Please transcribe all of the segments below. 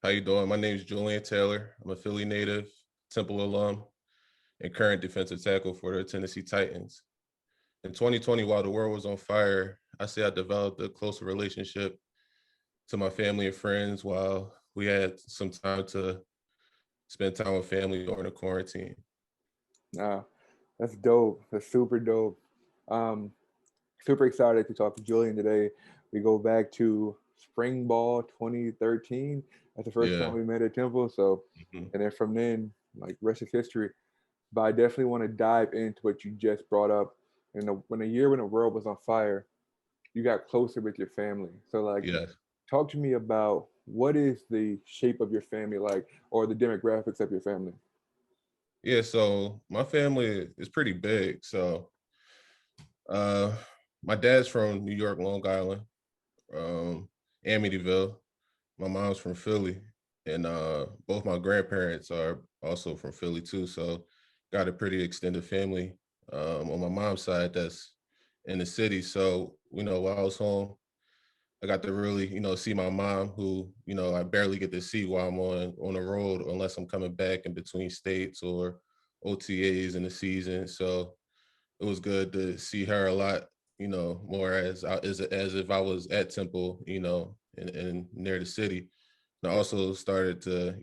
How you doing? My name is Jullian Taylor. I'm a Philly native, Temple alum, and current defensive tackle for the Tennessee Titans. In 2020, while the world was on fire, I say I developed a closer relationship to my family and friends while we had some time to spend time with family during the quarantine. Nah, that's dope. That's super dope. Um, Super excited to talk to Julian today. We go back to spring ball 2013. That's the first time Yeah. we met at Temple. So, Mhm. and then from then, like rest is history. But I definitely want to dive into what you just brought up. When a year when the world was on fire, you got closer with your family. So, like, Yes. talk to me about what is the shape of your family like, or the demographics of your family. Yeah. So my family is pretty big. So uh, my dad's from New York, Long Island, um, Amityville. My mom's from Philly, and both my grandparents are also from Philly too. So got a pretty extended family on my mom's side that's in the city. So while I was home, I got to really see my mom, who I barely get to see while I'm on the road unless I'm coming back in between states or OTAs in the season. So it was good to see her a lot, more as if I was at Temple, and near the city. And I also started to,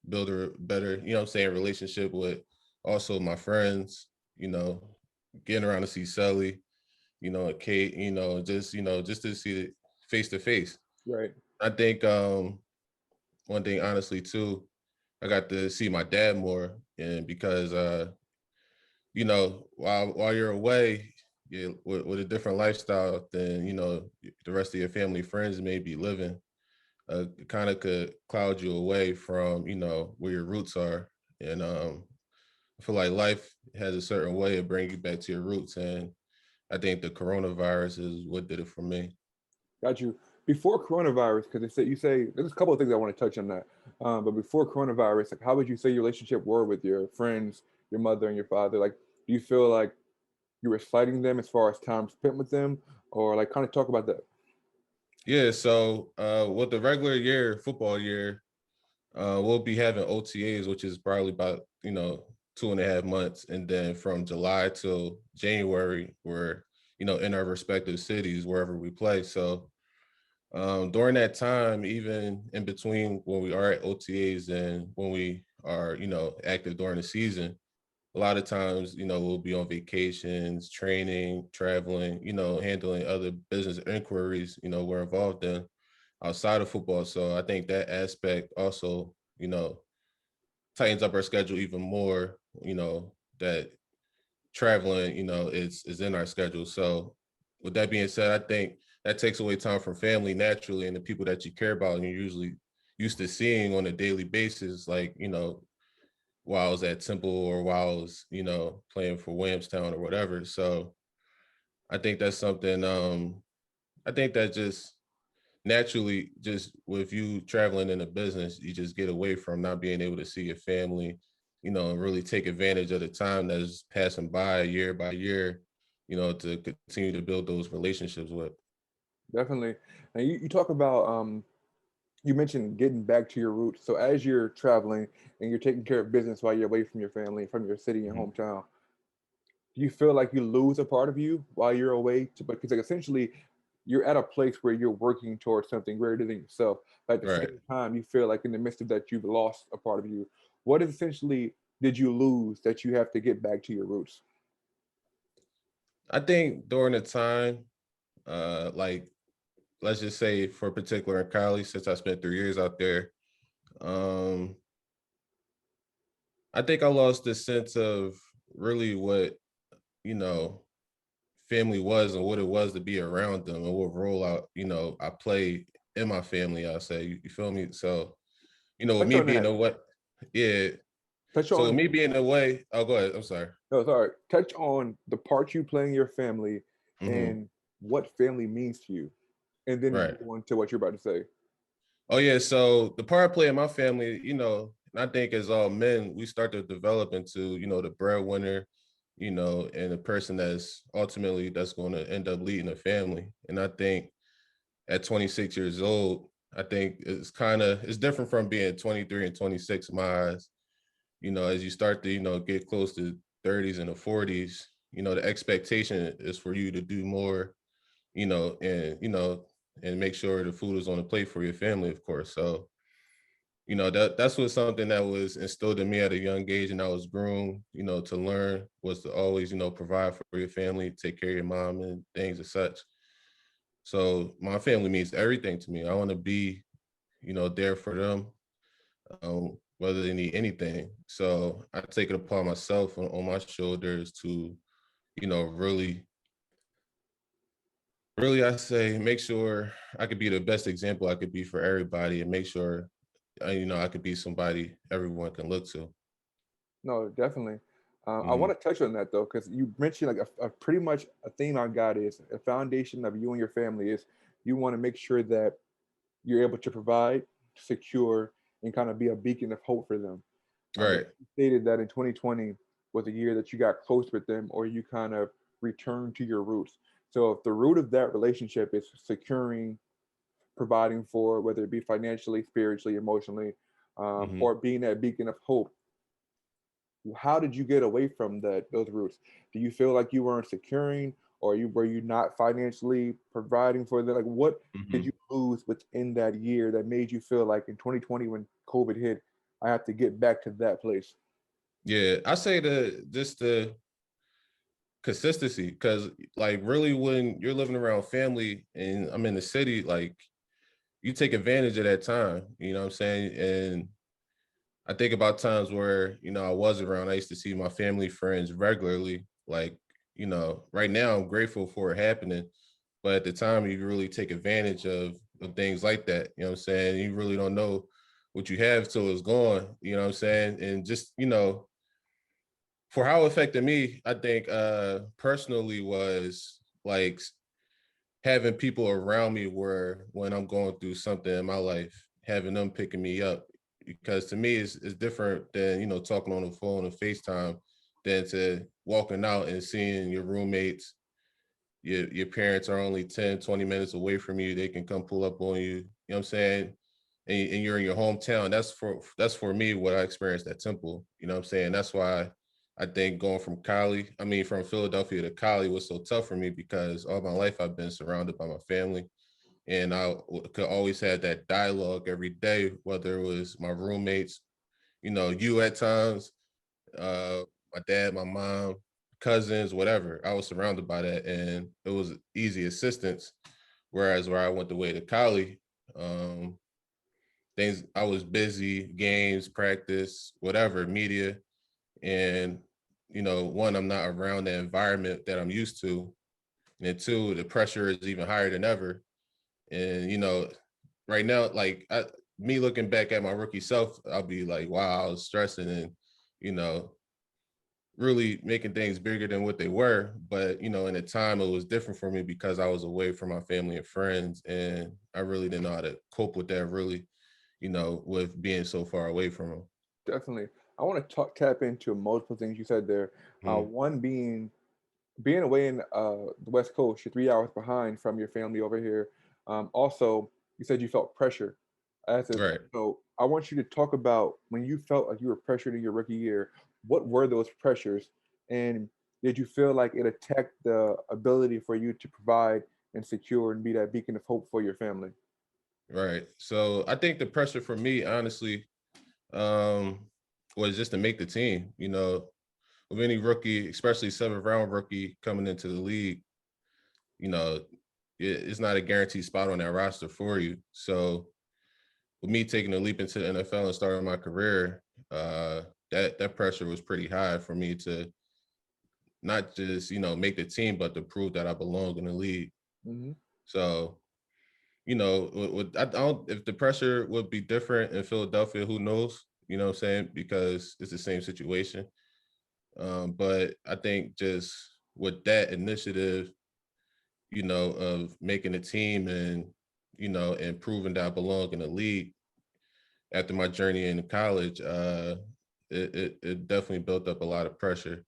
build a better, relationship with also my friends, you know, getting around to see Sully, and Kate, just to see it face to face. Right. I think one thing honestly too, I got to see my dad more, and because while you're away, with a different lifestyle than the rest of your family friends may be living, it kind of could cloud you away from where your roots are. And I feel like life has a certain way of bringing you back to your roots, and I think the coronavirus is what did it for me. Got you. Before coronavirus, because you say there's a couple of things I want to touch on that. But before coronavirus, like how would you say your relationship were with your friends, your mother and your father? Like, do you feel like you were slighting them as far as time spent with them, or like kind of talk about that? Yeah, so with the regular year, football year, we'll be having OTAs, which is probably about 2.5 months, and then from July till January, we're in our respective cities wherever we play. So during that time, even in between when we are at OTAs and when we are active during the season, a lot of times we'll be on vacations, training, traveling, handling other business inquiries we're involved in outside of football. So I think that aspect also tightens up our schedule even more, that traveling is in our schedule. So with that being said, I think that takes away time from family naturally, and the people that you care about and you're usually used to seeing on a daily basis, like while I was at Temple or while I was playing for Williamstown or whatever. So I think that's something I think that just naturally, just with you traveling in a business, you just get away from not being able to see your family, and really take advantage of the time that's passing by year, to continue to build those relationships with. Definitely. And you talk about you mentioned getting back to your roots. So as you're traveling and you're taking care of business while you're away from your family, from your city and Mhm. hometown, do you feel like you lose a part of you while you're away? Because like essentially, you're at a place where you're working towards something greater than yourself. But at the Right. same time, you feel like in the midst of that, you've lost a part of you. What is essentially did you lose that you have to get back to your roots? I think during the time, like let's just say for particular in Cali, since I spent 3 years out there, um, I think I lost the sense of really what, you know, family was and what it was to be around them and what role I played in my family, I'll say. You feel me? So, with Touch me on being that. away, yeah. Touch So with on me being away, oh go ahead. I'm sorry. no, sorry. Touch on the part you play in your family Hmm. and what family means to you, and then Right. go on to what you're about to say. Oh yeah. So the part I play in my family, and I think as all men, we start to develop into, the breadwinner, and the person that's going to end up leading a family. And I think at 26 years old, I think it's different from being 23 and 26 in my eyes. As you start to, get close to 30s and the 40s, the expectation is for you to do more, and make sure the food is on the plate for your family, of course. So, that's what something that was instilled in me at a young age, and I was groomed, to learn, was to always, provide for your family, take care of your mom and things as such. So my family means everything to me. I want to be, there for them, whether they need anything. So I take it upon myself on my shoulders to, really, really, I say, make sure I could be the best example I could be for everybody, and make sure, I could be somebody everyone can look to. No, definitely. I Mm-hmm. want to touch on that though, because you mentioned like a pretty much a theme I got is a foundation of you and your family is you want to make sure that you're able to provide, secure, and kind of be a beacon of hope for them. Right. You stated that in 2020 was a year that you got close with them or you kind of returned to your roots. So if the root of that relationship is securing, providing for, whether it be financially, spiritually, emotionally, Mm-hmm. or being that beacon of hope, how did you get away from those roots? Do you feel like you weren't securing, or were you not financially providing for them? Like, what did Mm-hmm. you lose within that year that made you feel like in 2020 when COVID hit, I have to get back to that place? Yeah, I say the consistency, because like really when you're living around family and I'm in the city, like you take advantage of that time, you know what I'm saying? And I think about times where, I was around, I used to see my family friends regularly. Like, right now I'm grateful for it happening. But at the time you really take advantage of things like that. You know what I'm saying? You really don't know what you have till it's gone. You know what I'm saying? And just, for how it affected me, I think personally was like having people around me where when I'm going through something in my life, having them picking me up. Because to me, it's different than, talking on the phone and FaceTime than to walking out and seeing your roommates. Your parents are only 10, 20 minutes away from you. They can come pull up on you. You know what I'm saying? And you're in your hometown. That's for me what I experienced at Temple. You know what I'm saying? That's why I think going from Philadelphia to Cali was so tough for me, because all my life I've been surrounded by my family. And could always have that dialogue every day, whether it was my roommates, you at times, uh, my dad, my mom, cousins, whatever. I was surrounded by that, and it was easy assistance. Whereas where I went the way to Cali, um, things I was busy, games, practice, whatever, media, and one, I'm not around the environment that I'm used to, and two, the pressure is even higher than ever. And right now, like me looking back at my rookie self, I'll be like, wow, I was stressing and you know really making things bigger than what they were. But in the time, it was different for me because I was away from my family and friends, and I really didn't know how to cope with that. Really, with being so far away from them. Definitely. I want to tap into multiple things you said there. Mm, One being away in the West Coast, you're 3 hours behind from your family over here. Also, you said you felt pressure. right. So I want you to talk about when you felt like you were pressured in your rookie year. What were those pressures, and did you feel like it attacked the ability for you to provide and secure and be that beacon of hope for your family? Right. So I think the pressure for me, honestly, um, was just to make the team. With any rookie, especially 7th round rookie coming into the league, you know, it's not a guaranteed spot on that roster for you. So with me taking a leap into the NFL and starting my career, that pressure was pretty high for me to not just make the team, but to prove that I belong in the league. Hmm. So I don't, if the pressure would be different in Philadelphia, who knows? You know what I'm saying? Because it's the same situation. But I think just with that initiative, of making a team and and proving that I belong in the league after my journey in college, it definitely built up a lot of pressure.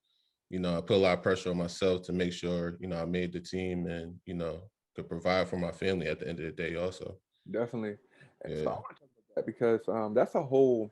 I put a lot of pressure on myself to make sure I made the team and could provide for my family at the end of the day also. Definitely. So I Yeah. want to talk about that because that's a whole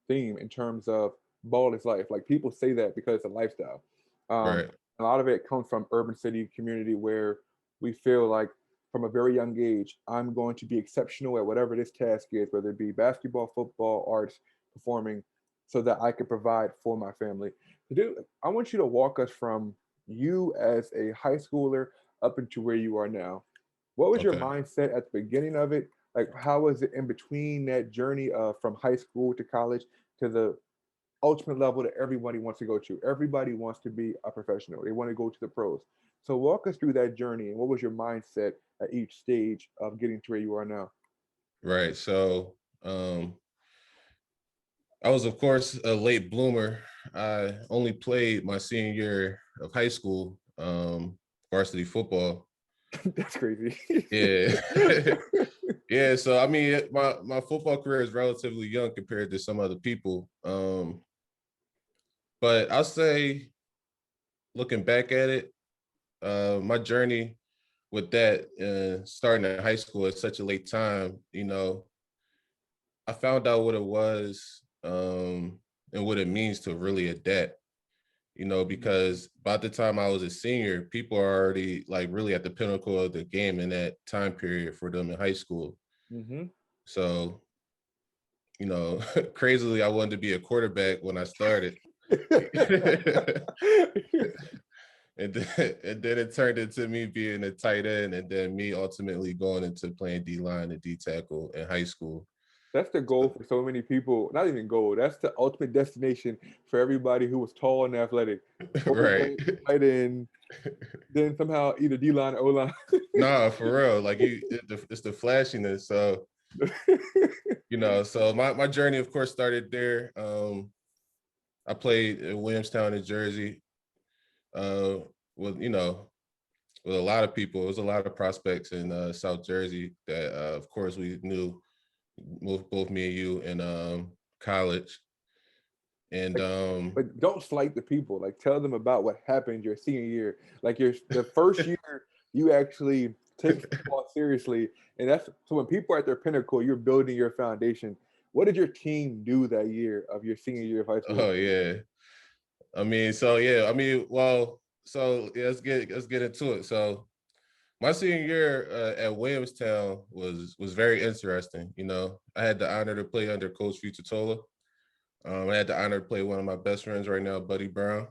theme in terms of ball is life. Like people say that because it's a lifestyle. Um, Right. a lot of it comes from urban city community where we feel like from a very young age, I'm going to be exceptional at whatever this task is, whether it be basketball, football, arts, performing, so that I can provide for my family. So dude, I want you to walk us from you as a high schooler up into where you are now. What was your Okay. mindset at the beginning of it? Like, how was it in between that journey from high school to college to the ultimate level that everybody wants to go to? Everybody wants to be a professional. They want to go to the pros. So walk us through that journey and what was your mindset at each stage of getting to where you are now? Right. So I was, of course, a late bloomer. I only played my senior year of high school, varsity football. That's crazy. Yeah. Yeah. So I mean, my football career is relatively young compared to some other people. But I'll say, looking back at it, my journey with that, starting in high school at such a late time, I found out what it was, and what it means to really adapt. Because by the time I was a senior, people are already like really at the pinnacle of the game in that time period for them in high school. Mm-hmm. So, crazily, I wanted to be a quarterback when I started. And then it turned into me being a tight end, and then me ultimately going into playing D line and D tackle in high school. That's the goal for so many people. Not even goal. That's the ultimate destination for everybody who was tall and athletic. Right. Quarterback, tight end, then somehow either D line or O line. Nah, for real. Like it's the flashiness. So, so my journey, of course, started there. I played in Williamstown, New Jersey, uh, with with a lot of people. It was a lot of prospects in South Jersey that, of course, we knew, both me and you in college. And But don't slight the people. Like tell them about what happened your senior year. Like your the first year you actually take football seriously, and that's so when people are at their pinnacle, you're building your foundation. What did your team do that year of your senior year of high school? oh yeah, I mean, so yeah, I mean, well, so yeah, let's get into it. So my senior year at Williamstown was very interesting. I had the honor to play under Coach Fututola. I had the honor to play one of my best friends right now, Buddy Brown.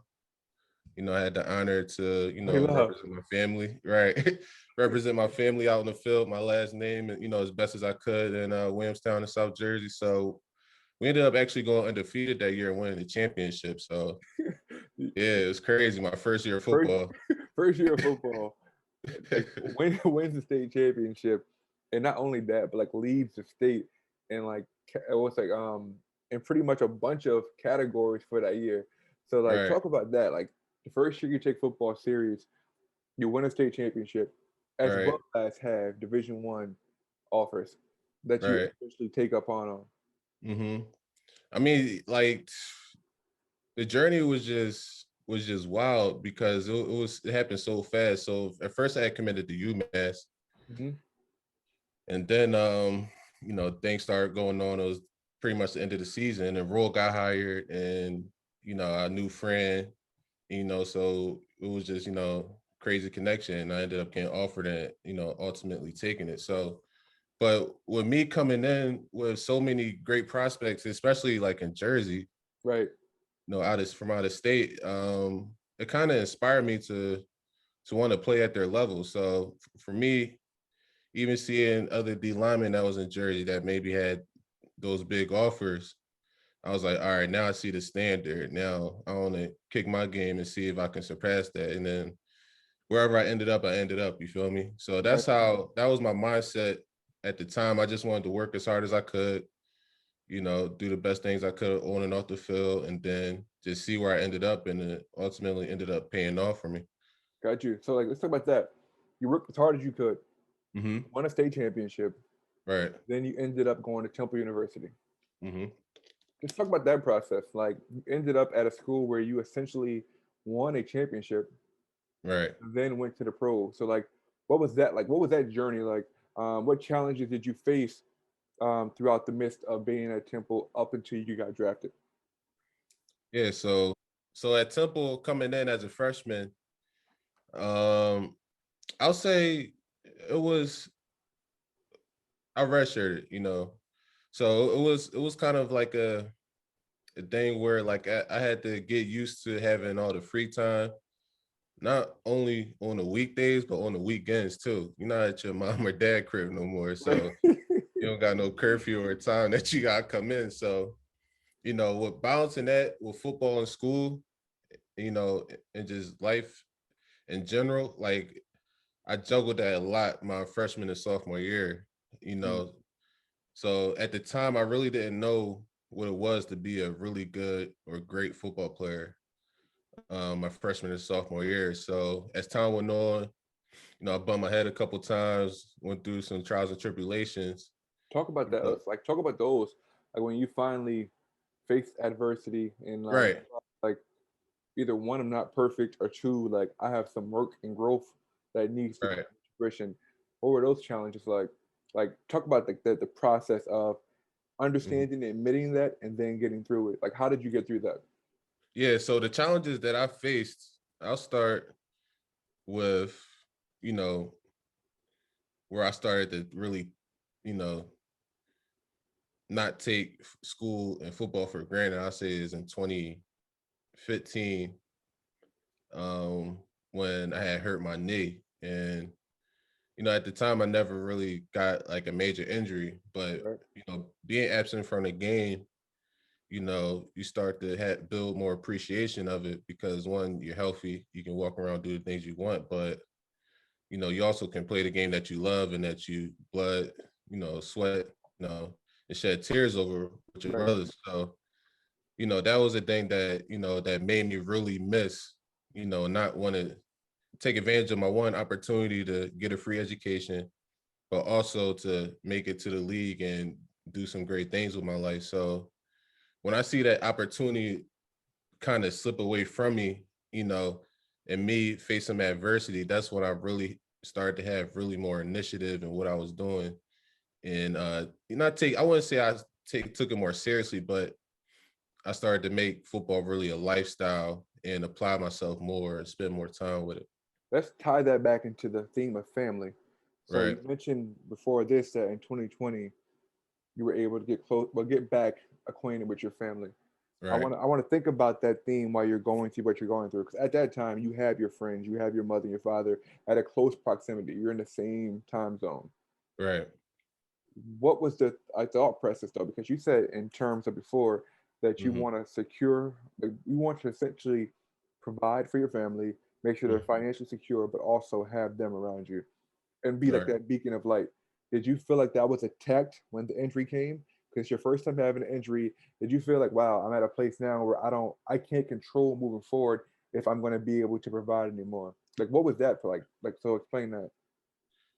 I had the honor to, Hey, love. represent my family, right? Represent my family out in the field, my last name, and, as best as I could in Williamstown in South Jersey. So we ended up actually going undefeated that year and winning the championship. So yeah, it was crazy. My first year of First, football. first year of football, like wins the state championship, and not only that, but like leads the state and like it was like in pretty much a bunch of categories for that year. So like Right, talk about that. Like the first year you take football serious, you win a state championship, as right, well as have Division 1 offers that you right. eventually take up on. hmm I mean, like, the journey was just wild because it happened so fast. So at first I had committed to UMass, Mm-hmm. and then things started going on. It was pretty much the end of the season, and Roll got hired, and our new friend, so it was just crazy connection. And I ended up getting offered it, ultimately taking it. So, but with me coming in with so many great prospects, especially like in Jersey, Right. out of state, it kind of inspired me to want to play at their level. So for me, even seeing other D linemen that was in Jersey that maybe had those big offers, I was like, all right, now I see the standard. Now I want to kick my game and see if I can surpass that. And then wherever I ended up, I ended up. You feel me? So Right. that was my mindset at the time. I just wanted to work as hard as I could, do the best things I could on and off the field, and then just see where I ended up, and it ultimately ended up paying off for me. Got you. So like let's talk about that. You worked as hard as you could, hmm won a state championship, Right. then you ended up going to Temple University. hmm Let's talk about that process. Like you ended up at a school where you essentially won a championship, Right. then went to the pros. So like, what was that like? What was that journey like? What challenges did you face throughout the midst of being at Temple up until you got drafted? Yeah, so at Temple coming in as a freshman, um, I'll say it was I redshirted, so it was kind of like a thing where like I had to get used to having all the free time, not only on the weekdays but on the weekends too. You're not at your mom or dad crib no more, Right. so you don't got no curfew or time that you gotta come in. So with balancing that with football and school, and just life in general, like I juggled that a lot my freshman and sophomore year, you Mm, know. So at the time, I really didn't know what it was to be a really good or great football player my freshman and sophomore year. So as time went on, I bumped my head a couple times, went through some trials and tribulations. talk about You that. know, Like talk about those. Like when you finally face adversity and right, like either one, I'm not perfect, or two, like I have some work and growth that needs to come right. to fruition. What were those challenges like? Like talk about the process of Mhm. understanding and admitting that and then getting through it. Like how did you get through that? Yeah. So the challenges that I faced, I'll start with, you know, where I started to really, you know, not take school and football for granted. I say is in 2015, um, when I had hurt my knee. And, at the time I never really got like a major injury, but, Right. being absent from the game, you start to build more appreciation of it because one, you're healthy, you can walk around, do the things you want, but, you also can play the game that you love and that you blood, sweat, and shed tears over with your Right. brothers. So, that was a thing that, that made me really miss, not want to take advantage of my one opportunity to get a free education, but also to make it to the league and do some great things with my life. So when I see that opportunity kind of slip away from me, and me face some adversity, that's when I really started to have really more initiative in what I was doing. And I wouldn't say took it more seriously, but I started to make football really a lifestyle and apply myself more and spend more time with it. Let's tie that back into the theme of family. So Right. you mentioned before this that in 2020 you were able to get close, well, get back acquainted with your family. Right. I want to think about that theme while you're going through what you're going through, because at that time you have your friends, you have your mother and your father at a close proximity. You're in the same time zone. Right. What was the thought process though? Because you said in terms of before that you Hmm. want to secure, like, you want to essentially provide for your family, make sure they're Hmm. financially secure, but also have them around you and be like Right. that beacon of light. Did you feel like that was attacked when the injury came? Because your first time having an injury, did you feel like, wow, I'm at a place now where I can't control moving forward if I'm going to be able to provide anymore? Like, what was that for? Like, so explain that.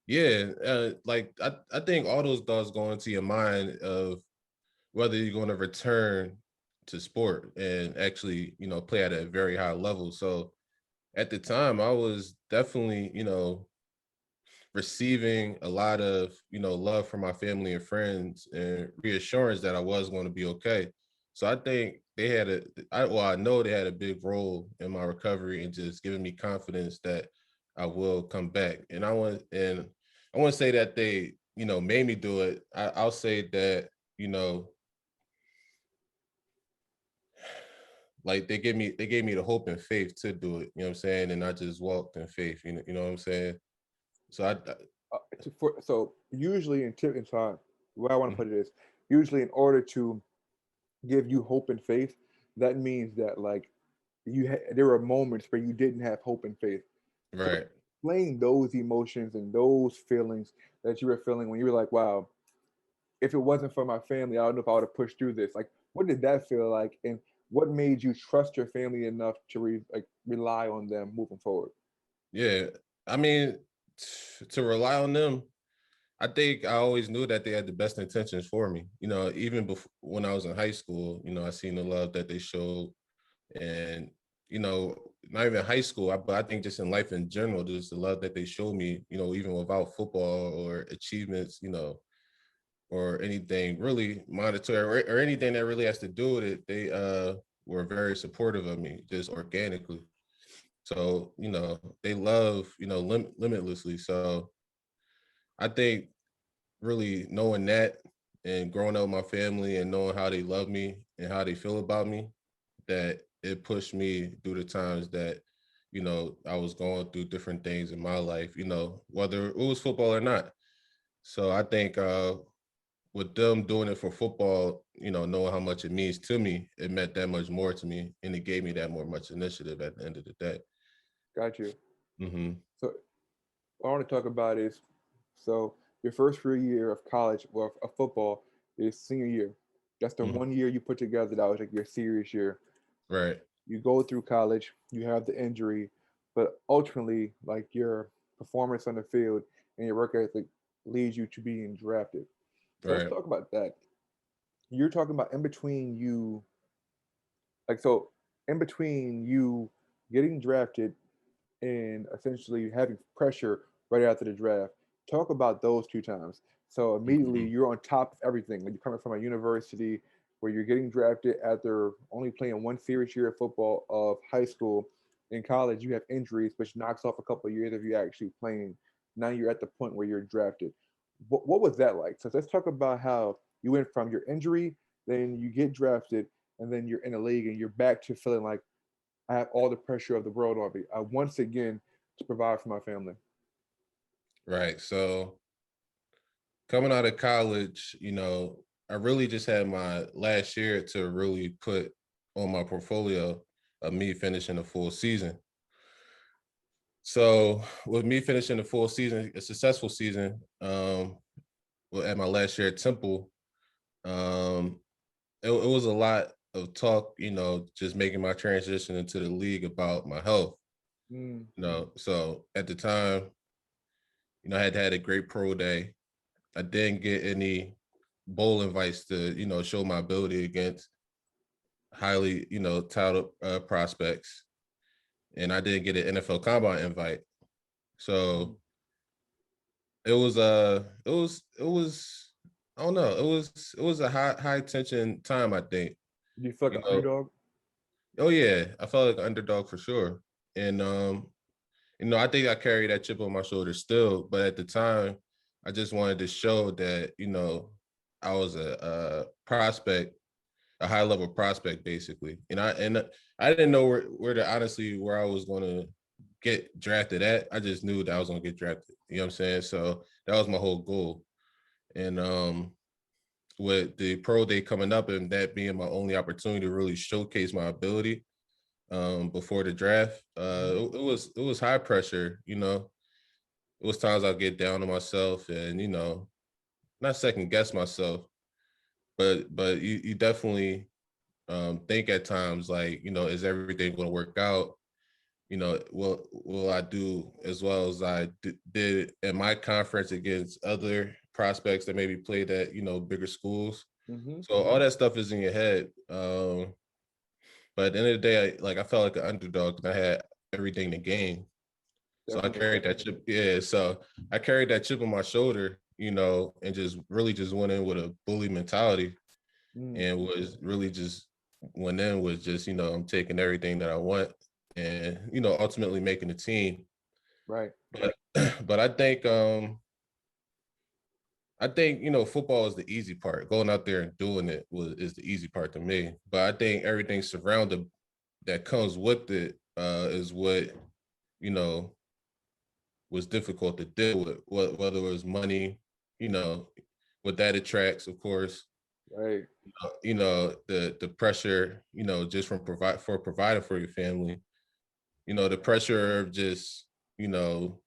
Yeah. Like I think all those thoughts go into your mind of whether you're going to return to sport and actually, play at a very high level. So at the time, I was definitely, receiving a lot of, love from my family and friends and reassurance that I was going to be okay. So I think they had I know they had a big role in my recovery and just giving me confidence that I will come back. And I want to say that they, made me do it. I'll say that, you know, like they gave me the hope and faith to do it. You know what I'm saying? And I just walked in faith. You know what I'm saying? So So usually in tip and so where I want to Mhm. put it is usually in order to give you hope and faith, that means that like there were moments where you didn't have hope and faith. So Right. explain those emotions and those feelings that you were feeling when you were like, wow, if it wasn't for my family, I don't know if I would have pushed through this. Like, what did that feel like, and what made you trust your family enough to rely on them moving forward? Yeah. I mean, to rely on them, I think I always knew that they had the best intentions for me. Even before when I was in high school, I seen the love that they showed, and not even high school, but I think just in life in general, just the love that they showed me. Even without football or achievements, or anything really monetary or anything that really has to do with it. They were very supportive of me just organically. So, they love, limitlessly. So I think really knowing that and growing up with my family and knowing how they love me and how they feel about me, that it pushed me through the times that, I was going through different things in my life, whether it was football or not. So I think with them doing it for football, knowing how much it means to me, it meant that much more to me. And it gave me that more much initiative at the end of the day. Got you. Mm-hmm. So what I want to talk about is, so your first real year of college or of football is senior year. That's the Mm-hmm. one year you put together that was like your serious year. Right. You go through college, you have the injury, but ultimately, like your performance on the field and your work ethic leads you to being drafted. So let's Right. talk about that. You're talking about in between you, like, so in between you getting drafted and essentially having pressure right after the draft. Talk about those two times. So immediately Mm-hmm. you're on top of everything. Like you're coming from a university where you're getting drafted after only playing one serious year of football of high school. In college, you have injuries, which knocks off a couple of years of you actually playing. Now you're at the point where you're drafted. What was that like? So let's talk about how you went from your injury, then you get drafted, and then you're in the league and you're back to feeling like I have all the pressure of the world on me. I once again to provide for my family. Right. So coming out of college, I really just had my last year to really put on my portfolio of me finishing a full season. So with me finishing a full season, a successful season, at my last year at Temple, um, it was a lot of talk, just making my transition into the league about my health. Mm, So at the time, I had a great pro day. I didn't get any bowl invites to, show my ability against highly, touted prospects. And I didn't get an NFL combine invite. mm. So it was I don't know, it was a high tension time, I think. Do you feel like You an know, underdog? oh yeah, I felt like an underdog for sure. And I think I carry that chip on my shoulder still, but at the time, I just wanted to show that, I was a prospect, a high level prospect, basically. And I didn't know where I was going to get drafted at. I just knew that I was going to get drafted. You know what I'm saying? So that was my whole goal. And with the pro day coming up and that being my only opportunity to really showcase my ability before the draft, Mhm. it was high pressure. It was times I'll get down on myself and not second guess myself, but you definitely think at times like, is everything going to work out? Will I do as well as I did in my conference against other prospects that maybe played at bigger schools? Mhm. So all that stuff is in your head. But at the end of the day, I felt like an underdog and I had everything to gain. So I Definitely. carried that chip. Yeah. So I carried that chip on my shoulder, and just really just went in with a bully mentality Mm, and was really just went in with just, I'm taking everything that I want and, ultimately making the team. right. But but I think, football is the easy part. Going out there and doing it is the easy part to me. But I think everything surrounded that comes with it is what, you know, was difficult to deal with, whether it was money, you know, what that attracts, of course, Right. the pressure, just from providing for your family, the pressure of just, you know,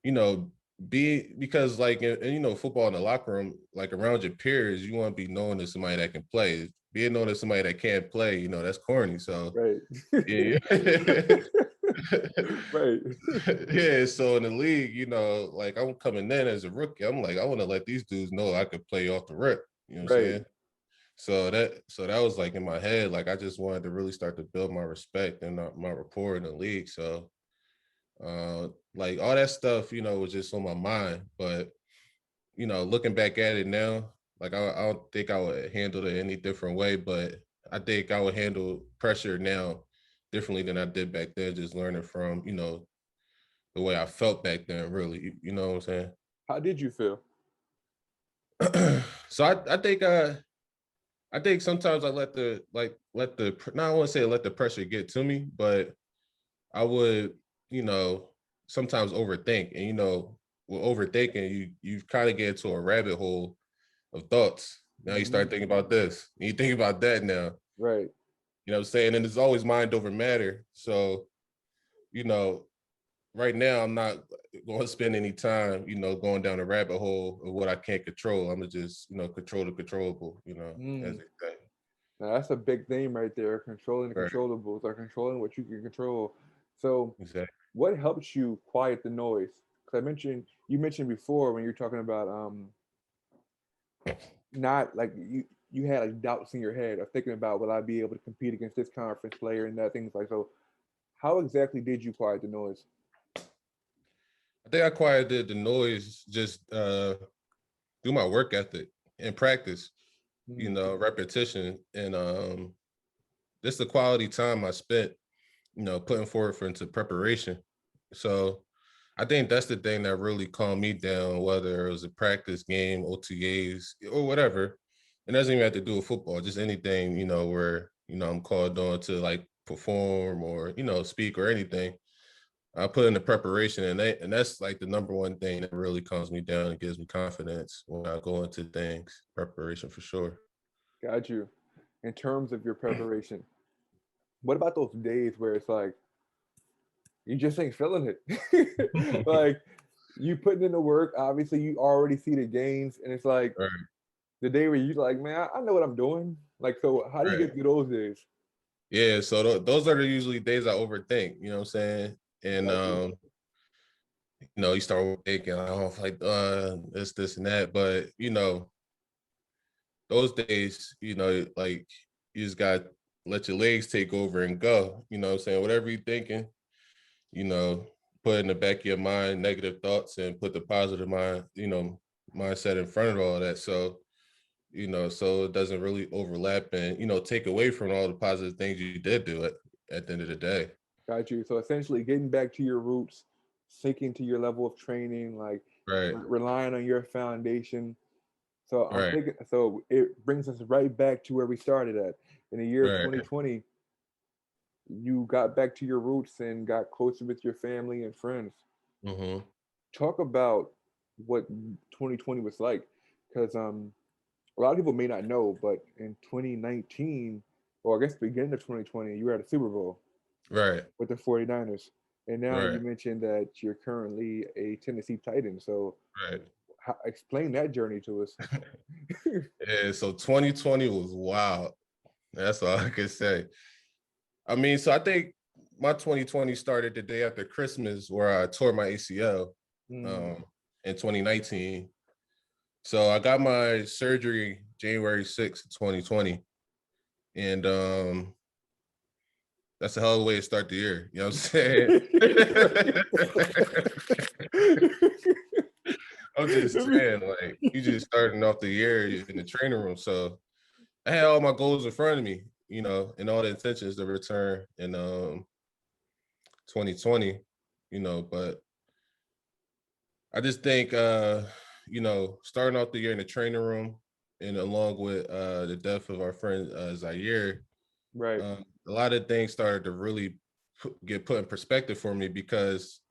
you know, be because football in the locker room, like around your peers, you want to be known as somebody that can play. Being known as somebody that can't play, that's corny. So Right. yeah. Right. Yeah, so in the league, like I'm coming in as a rookie. I'm like, I want to let these dudes know I could play off the rip. You know what I'm Right. saying? So that was like in my head. Like I just wanted to really start to build my respect and my rapport in the league. So like all that stuff, was just on my mind. But looking back at it now, like I don't think I would handle it any different way, but I think I would handle pressure now differently than I did back then, just learning from, the way I felt back then, really. You know what I'm saying? How did you feel? So I think sometimes I not want to say let the pressure get to me, but I would, sometimes overthink. And with overthinking, you kind of get into a rabbit hole of thoughts. Now you Hmm. start thinking about this, and you think about that now. Right. You know what I'm saying? And it's always mind over matter. So, you know, right now I'm not going to spend any time, going down a rabbit hole of what I can't control. I'm gonna just, control the controllable, as Mm. they say. Now that's a big theme right there, controlling the Right. controllables or controlling what you can control. So Exactly. what helps you quiet the noise? Because you mentioned before when you're talking about not like you had like doubts in your head of thinking about will I be able to compete against this conference player and that things like so. How exactly did you quiet the noise? I think I quieted the noise just through my work ethic and practice, Mm. repetition and just the quality time I spent, putting forward for into preparation. So I think that's the thing that really calmed me down, whether it was a practice game, OTAs, or whatever. It doesn't even have to do with football, just anything, where, I'm called on to like perform or, speak or anything. I put in the preparation and that's like the number one thing that really calms me down and gives me confidence when I go into things, preparation for sure. Got you. In terms of your preparation, what about those days where it's like you just ain't feeling it? Like you putting in the work, obviously you already see the gains, and it's like Right, the day where you like, man, I know what I'm doing. Like, so how do you right. get through those days? Yeah, so those are the usually days I overthink, you know what I'm saying? And Got you. you start overthinking, like this and that. But those days, like you just got let your legs take over and go. You know what I'm saying? Whatever you're thinking, you know, put in the back of your mind negative thoughts and put the positive mindset in front of all that. So, so it doesn't really overlap and, take away from all the positive things you did do at the end of the day. Got you. So essentially, getting back to your roots, sinking to your level of training, like Right. relying on your foundation. So I'm Right. thinking. So it brings us right back to where we started at. In the year of Right. 2020, you got back to your roots and got closer with your family and friends. Mm-hmm. Talk about what 2020 was like, because a lot of people may not know, but in 2019, or I guess the beginning of 2020, you were at a Super Bowl Right. with the 49ers. And now you Right. mentioned that you're currently a Tennessee Titan. So Right. explain that journey to us. Yeah, so 2020 was wild. That's all I can say. I mean, so I think my 2020 started the day after Christmas where I tore my ACL Mm, um, in 2019. So I got my surgery January 6th, 2020. And that's a hell of a way to start the year. You know what I'm saying? I'm just saying, like, you just starting off the year in the training room. So I had all my goals in front of me, and all the intentions to return in 2020, but I just think starting off the year in the training room and along with the death of our friend Zaire, right, a lot of things started to really get put in perspective for me because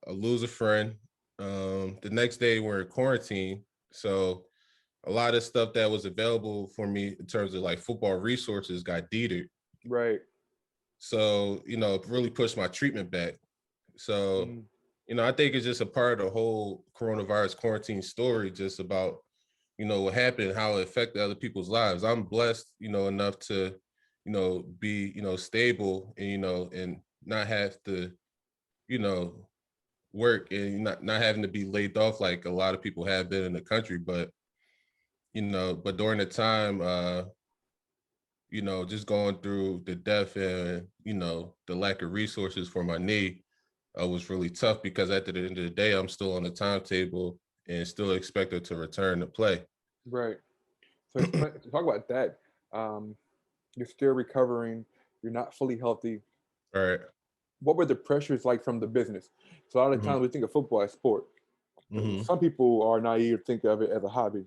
I lose a friend. The next day we're in quarantine. So a lot of stuff that was available for me in terms of like football resources got deeded. right. So, it really pushed my treatment back. So, Mm, I think it's just a part of the whole coronavirus quarantine story, just about, what happened, how it affected other people's lives. I'm blessed, enough to, be, stable and, and not have to, you know, work and not having to be laid off like a lot of people have been in the country. But during the time, just going through the death and, the lack of resources for my knee was really tough because at the end of the day, I'm still on the timetable and still expect her to return to play. Right. So talk about that. Um, you're still recovering. You're not fully healthy. All right. What were the pressures like from the business? So a lot of Mm-hmm. times we think of football as sport. Mm-hmm. Some people are naive, think of it as a hobby,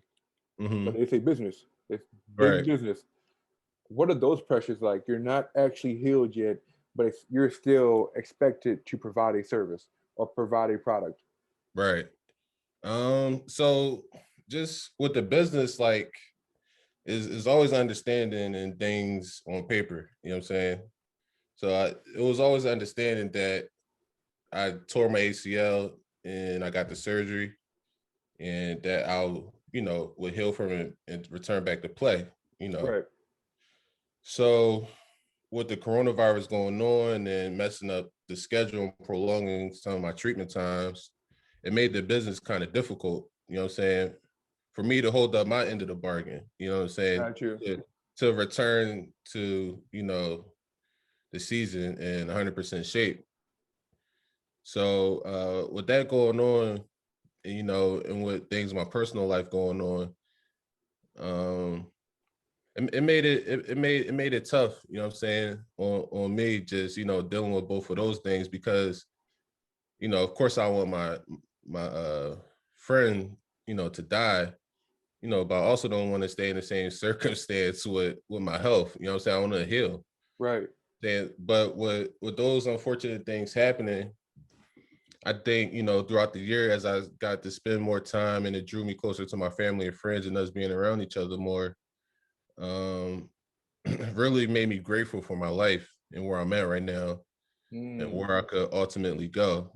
but Mm-hmm. it's a business. It's big Right. business. What are those pressures like? You're not actually healed yet, but you're still expected to provide a service or provide a product. Right. So just with the business, like is always understanding and things on paper. You know what I'm saying? So it was always understanding that I tore my ACL and I got the surgery, and that I'll, would heal from it and return back to play. You know. Right. So with the coronavirus going on and messing up the schedule and prolonging some of my treatment times, it made the business kind of difficult, you know what I'm saying, for me to hold up my end of the bargain, you know what I'm saying, Got you. to return to, the season in 100% shape. So with that going on, and with things in my personal life going on, um, it made it tough, you know what I'm saying, on me, just, dealing with both of those things, because, of course I want my friend, to die, but I also don't want to stay in the same circumstance with my health, you know what I'm saying? I want to heal. Right. Then, but with those unfortunate things happening, I think, throughout the year, as I got to spend more time and it drew me closer to my family and friends and us being around each other more, um, really made me grateful for my life and where I'm at right now and Mm, where I could ultimately go,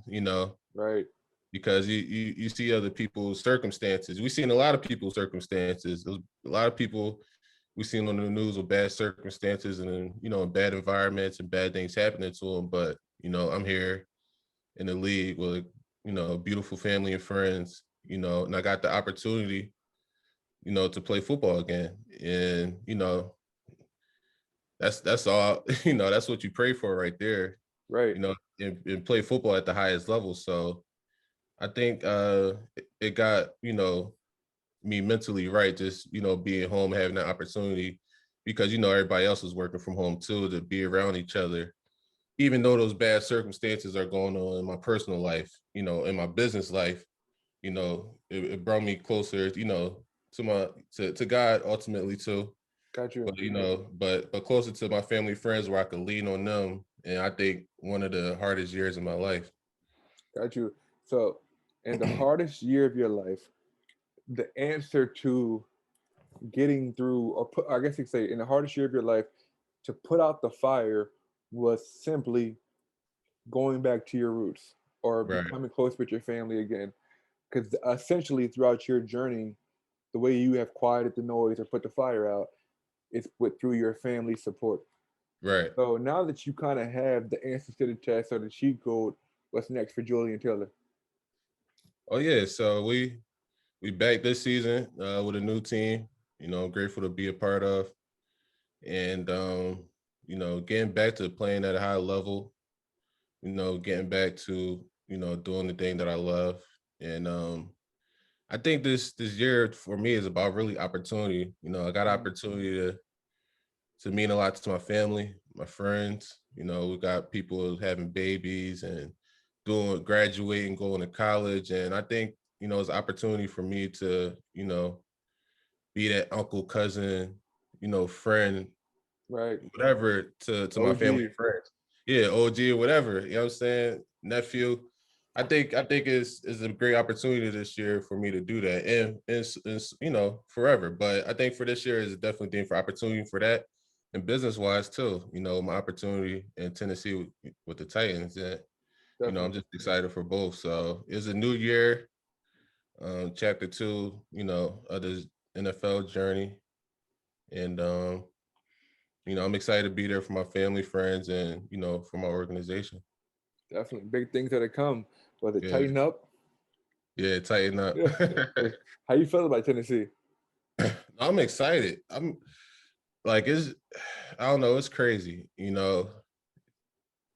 right. because you see other people's circumstances. We've seen a lot of people's circumstances. There's a lot of people we've seen on the news with bad circumstances and, in bad environments and bad things happening to them. But, I'm here in the league with, a beautiful family and friends, and I got the opportunity, to play football again. And, that's all, that's what you pray for right there, Right. and play football at the highest level. So I think it got, me mentally right, just, being home, having that opportunity, because, everybody else is working from home too, to be around each other, even though those bad circumstances are going on in my personal life, in my business life, it brought me closer, to God ultimately too. Got you. But but closer to my family, friends, where I could lean on them. And I think one of the hardest years of my life. Got you. So, in the hardest year of your life, the answer to getting through, or put, I guess you could say, in the hardest year of your life, to put out the fire was simply going back to your roots or Right. becoming close with your family again. Because essentially, throughout your journey, the way you have quieted the noise or put the fire out is through your family support. Right. So now that you kind of have the answers to the test or the cheat code, what's next for Julian Taylor? Oh yeah. So we back this season with a new team. Grateful to be a part of, and getting back to playing at a high level. Getting back to doing the thing that I love, and I think this year for me is about really opportunity. I got Mm. opportunity to mean a lot to my family, my friends. We got people having babies and graduating, going to college. And I think, it's an opportunity for me to, be that uncle, cousin, friend, Right. whatever to my family OG. and friends. Yeah, OG or whatever. You know what I'm saying? Nephew. I think it's a great opportunity this year for me to do that, and it's forever. But I think for this year is definitely thing for opportunity for that, and business wise too. My opportunity in Tennessee with the Titans, and I'm Definitely. just excited for both. So it's a new year, chapter 2, of this NFL journey, and I'm excited to be there for my family, friends, and for my organization. Definitely. Big things that have come. Whether Yeah, tighten up. yeah, tighten up. Yeah. How you feel about Tennessee? I'm excited. I'm like, I don't know, it's crazy,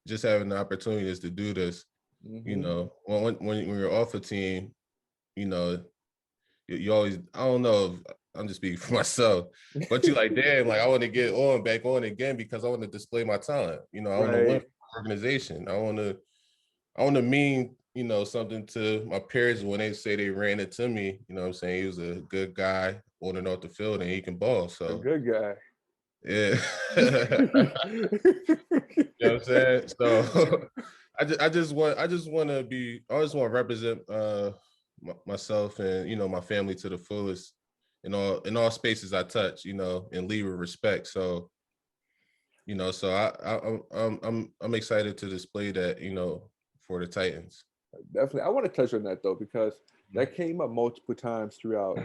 just having the opportunities to do this, Hmm. when you're off a team, you know, you always, I don't know if I'm just speaking for myself, but you like, damn, like I want to get on back on again because I want to display my talent. You know, I want to win Right. for the organization. I want to mean, you know, something to my peers when they say they ran into me. You know what I'm saying? He was a good guy on and off the field and he can ball. A So good guy. yeah. You know what I'm saying? So I just want to be, I just want to represent myself and, you know, my family to the fullest in all spaces I touch, you know, and lead with respect. So, you know, so I'm excited to display that, you know, for the Titans. Definitely. I want to touch on that though, because Mhm. that came up multiple times throughout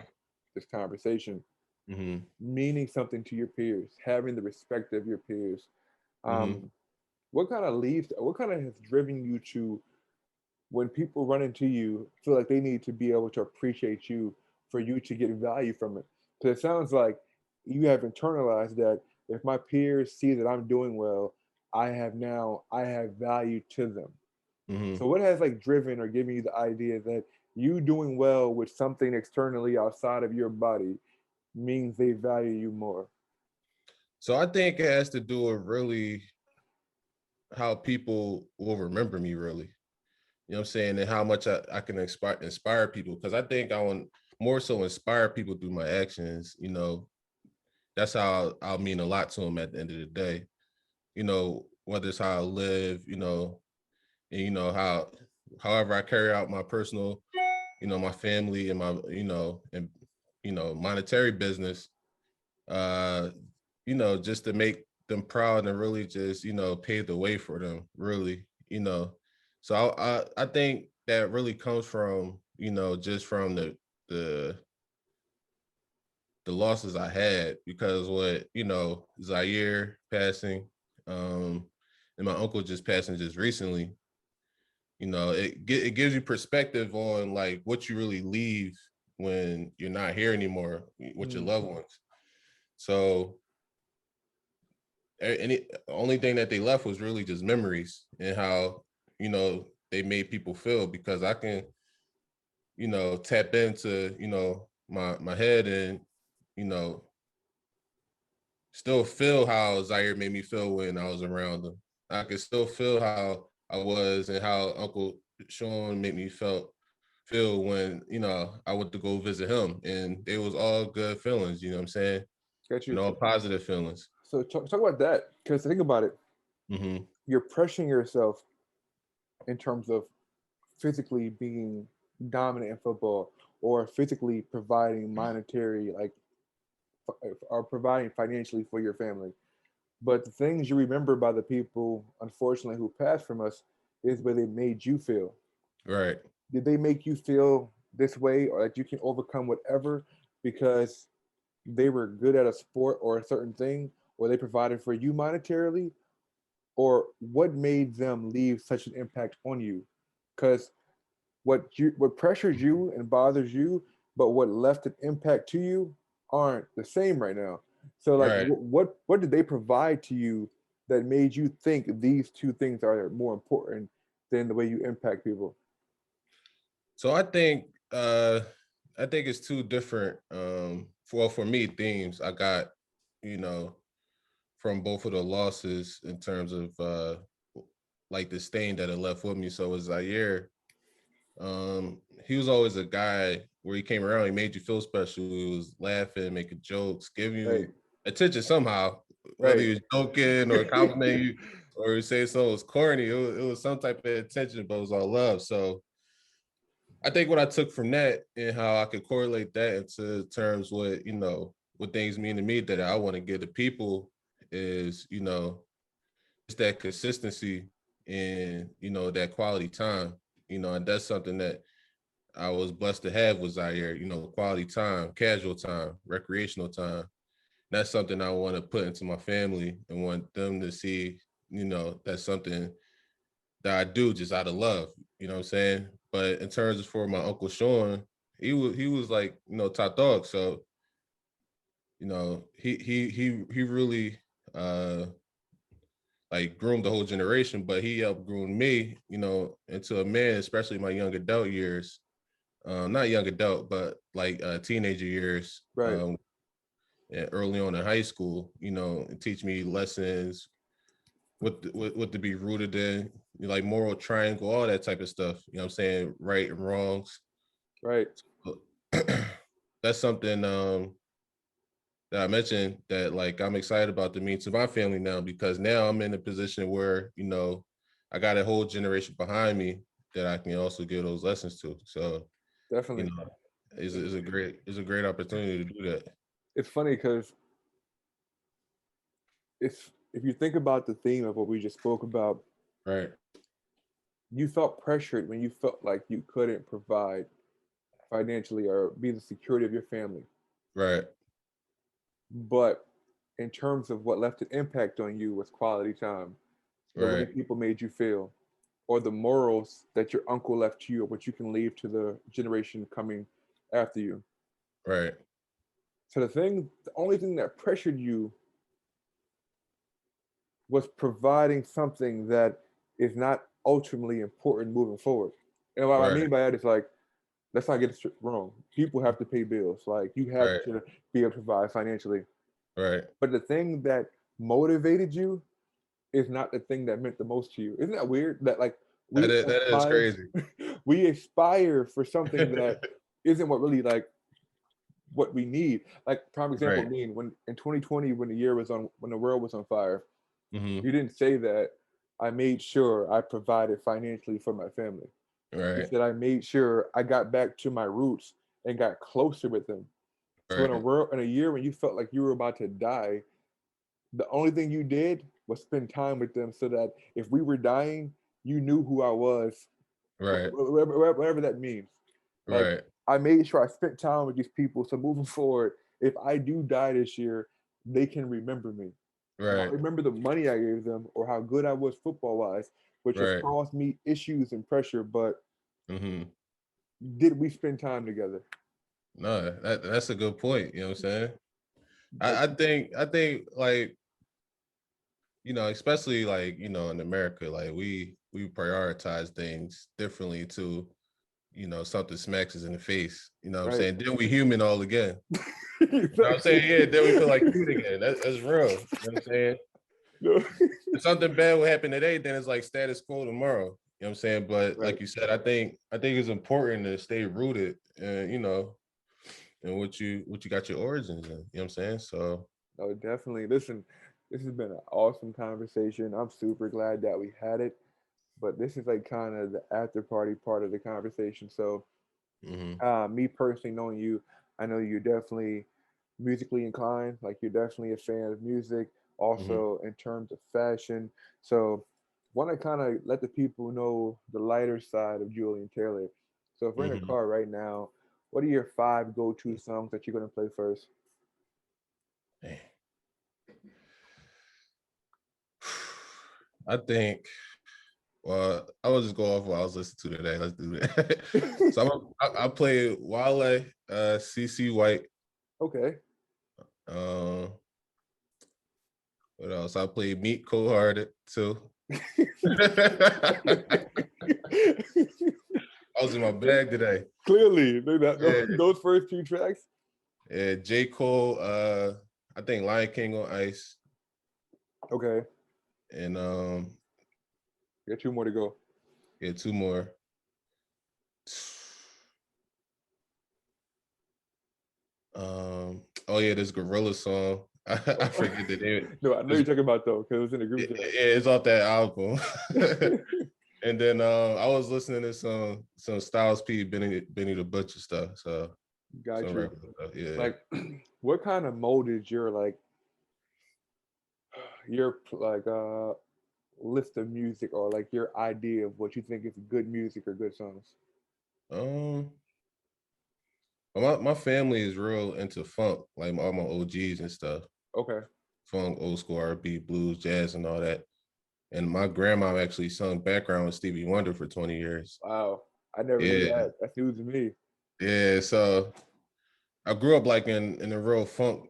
this conversation. Mhm. Meaning something to your peers, having the respect of your peers. Mhm. Um, what kind of has driven you to, when people run into you, feel like they need to be able to appreciate you for you to get value from it? Because it sounds like you have internalized that if my peers see that I'm doing well, I have value to them. Mhm. So what has like driven or given you the idea that you doing well with something externally outside of your body means they value you more? So I think it has to do with really how people will remember me really. You know what I'm saying? And how much I can inspire people. Cause I think I want more so inspire people through my actions. You know, that's how I'll mean a lot to them at the end of the day. You know, whether it's how I live, you know, and you know, however I carry out my personal, you know, my family and my, you know, monetary business, uh, you know, just to make them proud and really just, you know, pave the way for them, really, you know. So I think that really comes from, you know, just from the the losses I had because what, you know, Zaire passing, um, and my uncle just passing just recently, you know, it gives you perspective on like what you really leave when you're not here anymore with your Mm, loved ones. So any only thing that they left was really just memories and how, you know, they made people feel because I can, you know, tap into, you know, my head and, you know, still feel how Zaire made me feel when I was around them. I could still feel how I was and how Uncle Sean made me feel when, you know, I went to go visit him. And it was all good feelings, you know what I'm saying? got And you. all positive feelings. So talk about that, because think about it. Mm-hmm. You're pressuring yourself in terms of physically being dominant in football, or physically providing monetary, like, or providing financially for your family. But the things you remember by the people, unfortunately, who passed from us is where they made you feel. Right. Did they make you feel this way, or that you can overcome whatever because they were good at a sport or a certain thing, or they provided for you monetarily, or what made them leave such an impact on you? Because what pressures you and bothers you, but what left an impact to you aren't the same right now. So like, Right. what did they provide to you that made you think these two things are more important than the way you impact people? So I think it's two different for me themes I got, you know, from both of the losses in terms of like the stain that it left with me. So as Zaire, he was always a guy where he came around, he made you feel special. He was laughing, making jokes, giving Right, you attention somehow, whether right. he was joking or complimenting you or he say something was corny. It was some type of attention, but it was all love. So I think what I took from that and how I could correlate that into terms with, you know, what things mean to me that I want to give to people is, you know, it's that consistency and, you know, that quality time, you know, and that's something that I was blessed to have with Zaire, you know, quality time, casual time, recreational time. That's something I want to put into my family and want them to see, you know, that's something that I do just out of love, you know what I'm saying? But in terms of for my Uncle Sean, he was like, you know, top dog. So, you know, he really uh like groomed the whole generation, but he helped groom me, you know, into a man, especially my young adult years. not young adult, but like teenager years, Right. and early on in high school, and teach me lessons, what to be rooted in, like moral triangle, all that type of stuff. You know what I'm saying? Right and wrongs. Right. That's something that I mentioned that like I'm excited about to mean to my family now, because now I'm in a position where, I got a whole generation behind me that I can also give those lessons to. So, you Definitely. know, is a great opportunity to do that. It's funny because if you think about the theme of what we just spoke about, Right. you felt pressured when you felt like you couldn't provide financially or be the security of your family. Right. But in terms of what left an impact on you was quality time, the way Right. people made you feel, or the morals that your uncle left to you, or what you can leave to the generation coming after you. Right. So the only thing that pressured you was providing something that is not ultimately important moving forward. And what I Right. mean by that is like, let's not get it wrong. People have to pay bills. Like you have Right. to be able to provide financially. Right. But the thing that motivated you is not the thing that meant the most to you. Isn't that weird? That like we That is aspire, crazy. we aspire for something that isn't what really like what we need. Like prime example, Right. mean when in 2020 when the year was on when the world was on fire, Hmm. you didn't say that I made sure I provided financially for my family. You Right. said I made sure I got back to my roots and got closer with them. So Right. in a year when you felt like you were about to die, the only thing you did was spend time with them so that if we were dying, you knew who I was, Right. whatever that means. Like Right. I made sure I spent time with these people. So moving forward, if I do die this year, they can remember me. Not Right. remember the money I gave them or how good I was football wise, which has Right. caused me issues and pressure. But Hmm. did we spend time together? No, that's a good point. You know what I'm saying? Like, I think like, especially like, in America, like we prioritize things differently to, something smacks us in the face. You know what I'm right. saying? Then we human all again. You know what I'm Exactly. saying? Yeah, then we feel like cute again. That's real. You know what I'm saying? No. If something bad will happen today, then it's like status quo tomorrow. You know what I'm saying? But Right. like you said, I think it's important to stay rooted and and what you got your origins in. You know what I'm saying? So No, definitely. Listen, this has been an awesome conversation. I'm super glad that we had it. But this is like kind of the after party part of the conversation. So, mhm, me personally knowing you, I know you're definitely musically inclined. Like you're definitely a fan of music. mhm, Also in terms of fashion. So, want to kind of let the people know the lighter side of Julian Taylor. So, if we're in a mhm. car right now, what are your five go-to songs that you're gonna play first? Man. I think, well, I will just go off what I was listening to today. Let's do that. So I play Wale, CC White. Okay. Uh, what else? I played Meat Cold Hearted too. I was in my bag today. Clearly, Yeah, those first two tracks. yeah. J. Cole, I think Lion King on Ice. Okay, And got two more to go. yeah, two more. Oh yeah, this Gorilla song. I forget the name. No, I know you're talking about though, because it was in the group chat. It's off that album. And then I was listening to some Styles P, Benny the Butcher stuff. So Got some you. regular stuff. Yeah. Like, what kind of molded your list of music or like your idea of what you think is good music or good songs? Um my family is real into funk, like all my OGs and stuff. Okay. Funk, old school R&B, blues, jazz, and all that. And my grandma actually sung background with Stevie Wonder for 20 years. Wow, I never knew Yeah. that. That's news to me. Yeah. So I grew up like in a real funk,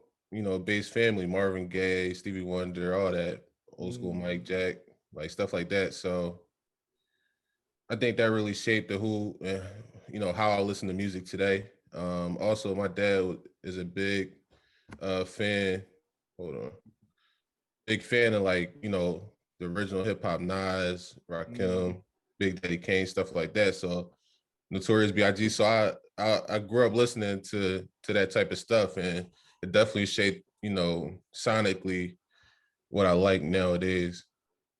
based family, Marvin Gaye, Stevie Wonder, all that, old school Mm, Mike Jack, like stuff like that. So I think that really shaped the who, how I listen to music today. Also, my dad is a big fan. Hold on, big fan of like the original hip hop, Nas, Mm, Rakim, Big Daddy Kane, stuff like that. So Notorious B.I.G. So I grew up listening to that type of stuff, and it definitely shaped sonically what I like nowadays.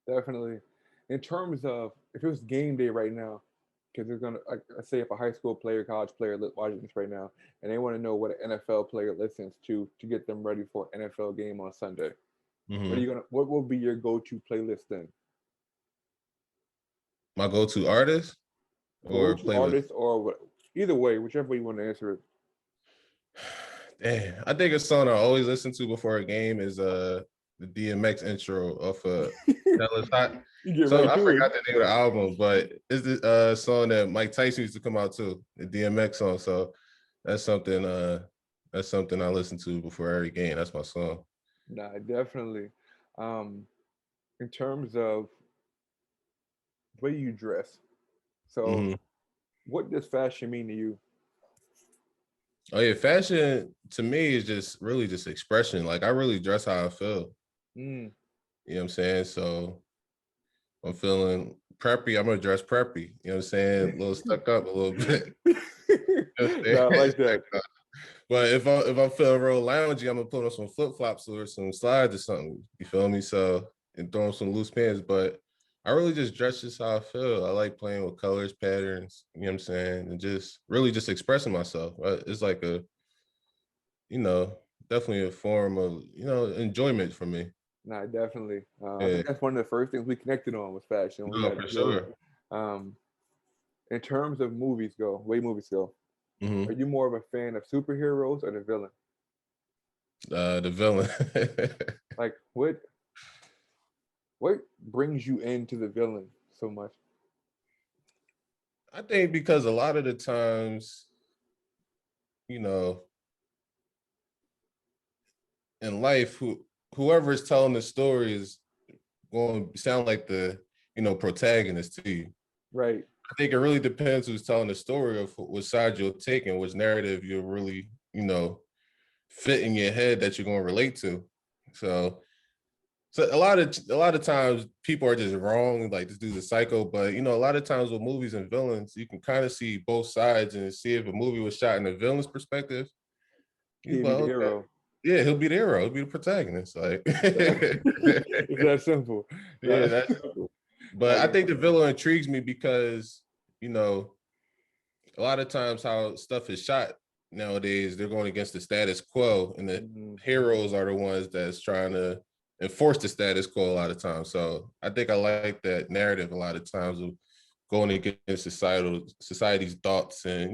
definitely. In terms of if it was game day right now, because they're gonna like let's say if a high school player, college player watching this right now, and they want to know what an NFL player listens to get them ready for an NFL game on Sunday. Hmm. What will be your go-to playlist then? My go-to artist or Go-to playlist? artist or what? Either way, whichever way you want to answer it. Damn, I think a song I always listen to before a game is the DMX intro off Tell Us Hot. You get So right I to it. forgot the name of the album, but it's the song that Mike Tyson used to come out to, the DMX song. So that's something that's something I listen to before every game. That's my song. Nah, definitely. Um, in terms of the way you dress, so Hmm. what does fashion mean to you? Oh yeah, fashion to me is just really just expression. Like I really dress how I feel. Mm. You know what I'm saying? So I'm feeling preppy, I'm gonna dress preppy. You know what I'm saying? A little stuck up a little bit. You know what I'm Nah, I saying? like that. But if I'm feeling real loungy, I'm gonna put on some flip flops or some slides or something. You feel me? So and throw on some loose pants. But I really just dress just how I feel. I like playing with colors, patterns. You know what I'm saying? And just really just expressing myself. It's like you know, definitely a form of enjoyment for me. Nah, definitely. I Yeah, think that's one of the first things we connected on was fashion. We no, got for together. sure. Um, in terms of way movies go, are Hmm. you more of a fan of superheroes or the villain? The villain. Like, what brings you into the villain so much? I think because a lot of the times, you know, in life, whoever is telling the story is going to sound like the protagonist to you. Right. I think it really depends who's telling the story of which side you'll take and which narrative you'll really fit in your head that you're going to relate to. So a lot of times people are just wrong, like this dude's a psycho. But a lot of times with movies and villains, you can kind of see both sides and see if a movie was shot in the villain's perspective. He's He'd like, be the okay, hero. yeah, he'll be the hero, he'll be the protagonist. Like, It's that simple. yeah, That that's simple. but Like, I think the villain intrigues me because, you know, a lot of times how stuff is shot nowadays, they're going against the status quo, and the mhm. heroes are the ones that's trying to enforce the status quo a lot of times. So I think I like that narrative a lot of times of going against society's thoughts and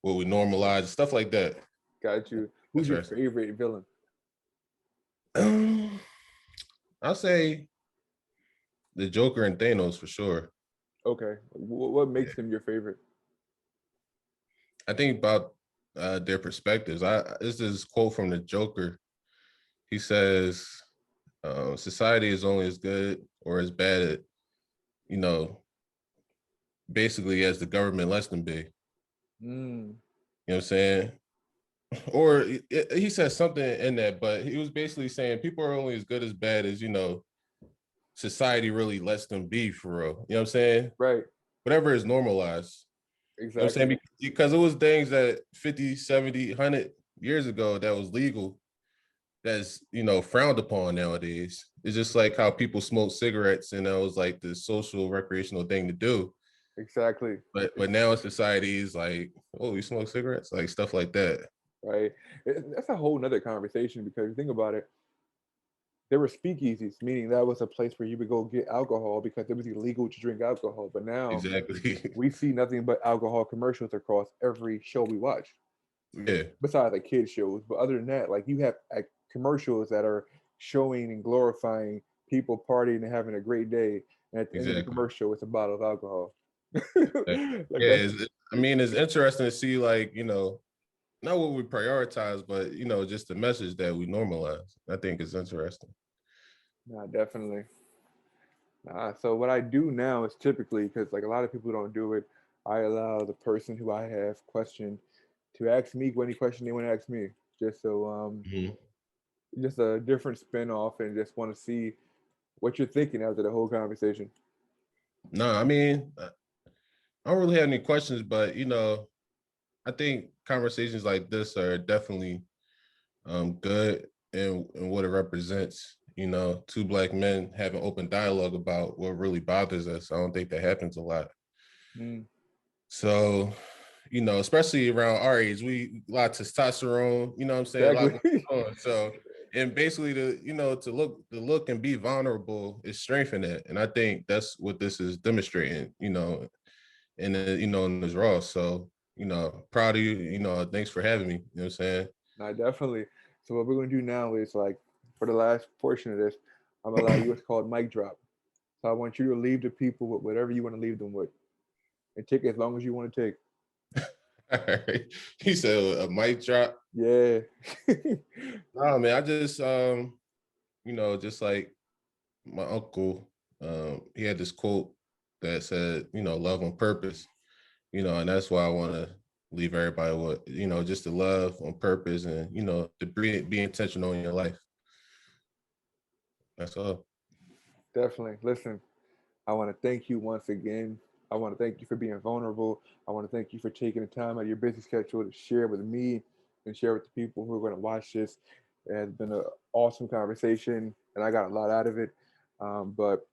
what we normalize, stuff like that. Got you. Who's your Interesting. favorite villain? I'll say the Joker and Thanos for sure. Okay. What makes him your favorite? I think about their perspectives. This is a quote from the Joker. He says, "Society is only as good or as bad at you know basically as the government lets them be." Mm, You know what I'm saying? Or he said something in that, but he was basically saying people are only as good as bad as society really lets them be for real. You know what I'm saying? right. Whatever is normalized. You know what I'm Exactly. saying? Because it was things that 50, 70, 100 years ago that was legal that's frowned upon nowadays. It's just like how people smoke cigarettes and that was like the social recreational thing to do. Exactly. But now in society is like, oh, you smoke cigarettes, like stuff like that. Right. That's a whole nother conversation because you think about it, there were speakeasies, meaning that was a place where you would go get alcohol because it was illegal to drink alcohol. But now Exactly. we see nothing but alcohol commercials across every show we watch, Yeah, besides like kids shows. But other than that, like you have like commercials that are showing and glorifying people partying and having a great day, and at the end of the exactly. commercial, it's a bottle of alcohol. Yeah, Like that's I mean, it's interesting to see like not what we prioritize, but just the message that we normalize. I think is interesting. nah, definitely. So what I do now is typically because like a lot of people don't do it. I allow the person who I have questioned to ask me any question they want to ask me. Just so Mhm. just a different spin off and just want to see what you're thinking after the whole conversation. No, I mean, I don't really have any questions, but I think conversations like this are definitely good and what it represents. Two Black men having open dialogue about what really bothers us. I don't think that happens a lot. Mm, So, especially around our age, we a lot of testosterone, you know what I'm saying? A lot exactly. going on. So, and basically to look and be vulnerable is strengthening it. And I think that's what this is demonstrating, in this raw. So, proud of you, thanks for having me. You know what I'm saying? No, definitely. So what we're gonna do now is like for the last portion of this, I'm gonna allow you what's called mic drop. So I want you to leave the people with whatever you want to leave them with, and take as long as you want to take. All right. He said a mic drop. Yeah. No, man, I just just like my uncle, he had this quote that said, love on purpose, and that's why I want to leave everybody with, just to love on purpose and, to be intentional in your life. That's all. Definitely. Listen, I want to thank you once again. I want to thank you for being vulnerable. I want to thank you for taking the time out of your busy schedule to share with me and share with the people who are going to watch this. It has been an awesome conversation, and I got a lot out of it. But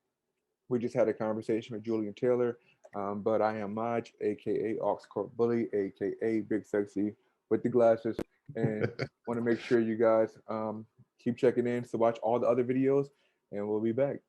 we just had a conversation with Jullian Taylor. But I am Maj, aka Oxcourt Bully, aka Big Sexy with the glasses, and want to make sure you guys keep checking in to watch all the other videos, and we'll be back.